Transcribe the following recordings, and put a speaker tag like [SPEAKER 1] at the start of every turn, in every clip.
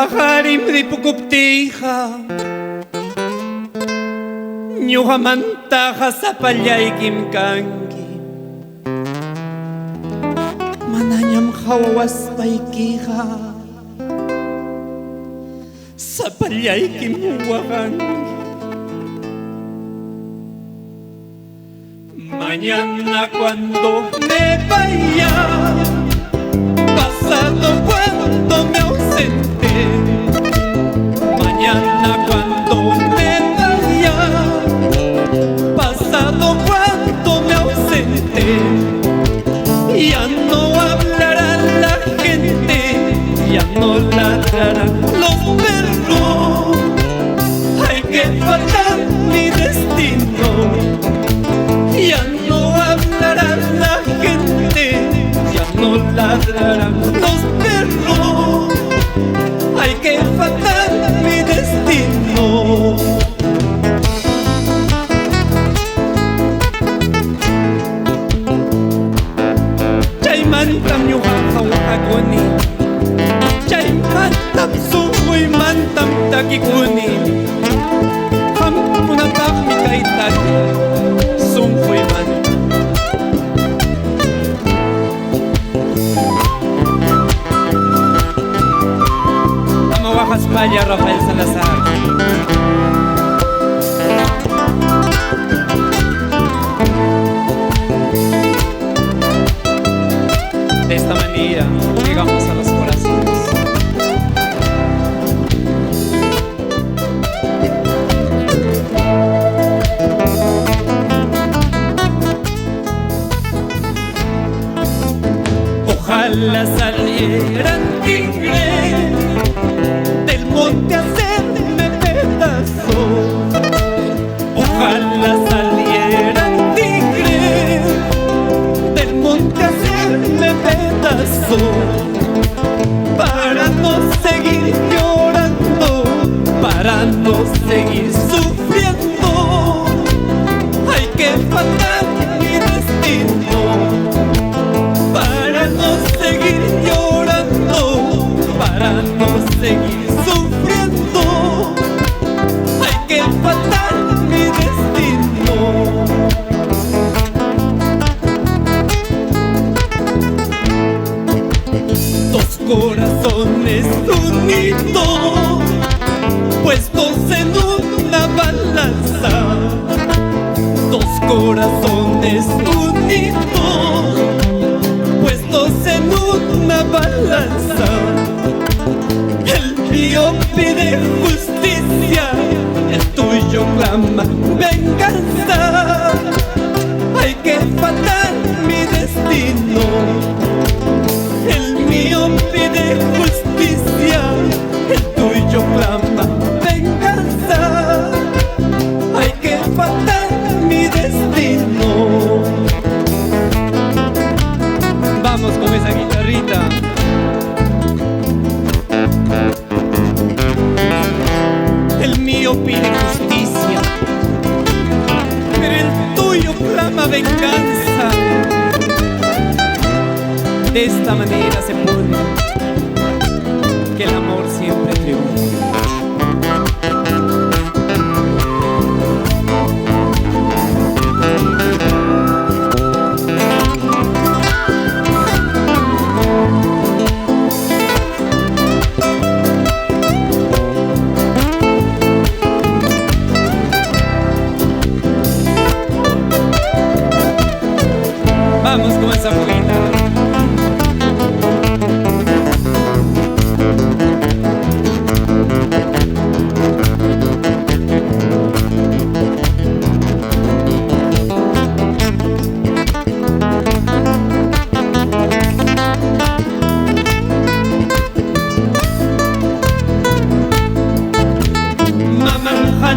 [SPEAKER 1] Harim ripukuptija ñuqamantaqa sapallaykim kanki. Manañam hawawaspaykiqa sapallaykim waqanki. Mañana cuando me vaya, pasado cuando me ausente, mañana cuando me vaya, pasado cuando me ausente, ya no hablará la gente, ya no ladrarán los perros. Hay que faltar mi destino, ya no hablará la gente, ya no ladrarán los perros. Hay que faltar mi destino. Chaymantam ñuqaqa waqakuni, chaymantam sunquymantam takikuni. Qamkunapaqmi kay taki sunquyman. España, Rafael Salazar. De esta manera llegamos a los corazones. Ojalá salieran tigres del monte a hacerme pedazos. Ojalá salieran tigres del monte a hacerme pedazos, para no seguir llorando, para no seguir sufriendo. Hay que faltar mi destino, para no seguir llorando, para no seguir sufriendo. Hay que faltar mi destino. Dos corazones unidos, puestos en una balanza. Dos corazones unidos, puestos en una balanza. El mío pide justicia, el tuyo clama venganza. Hay que faltar mi destino. El mío pide justicia, el tuyo clama venganza. Hay que faltar mi destino. Vamos con esa guitarrita. El mío pide justicia, pero el tuyo clama venganza. De esta manera se pone que el amor siempre triunfa. Vamos con esa juguita.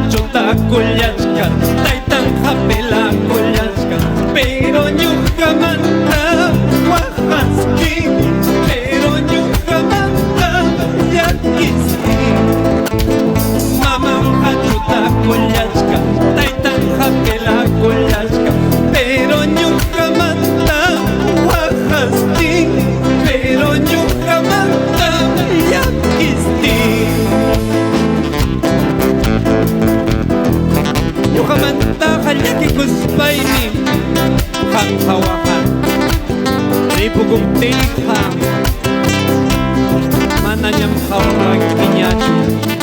[SPEAKER 1] Chota collashka, taitan japela collashka, pero ñuqamanta llakikuspaymi qanqawaqa ripukuntiqa manañam qhawrankiñachu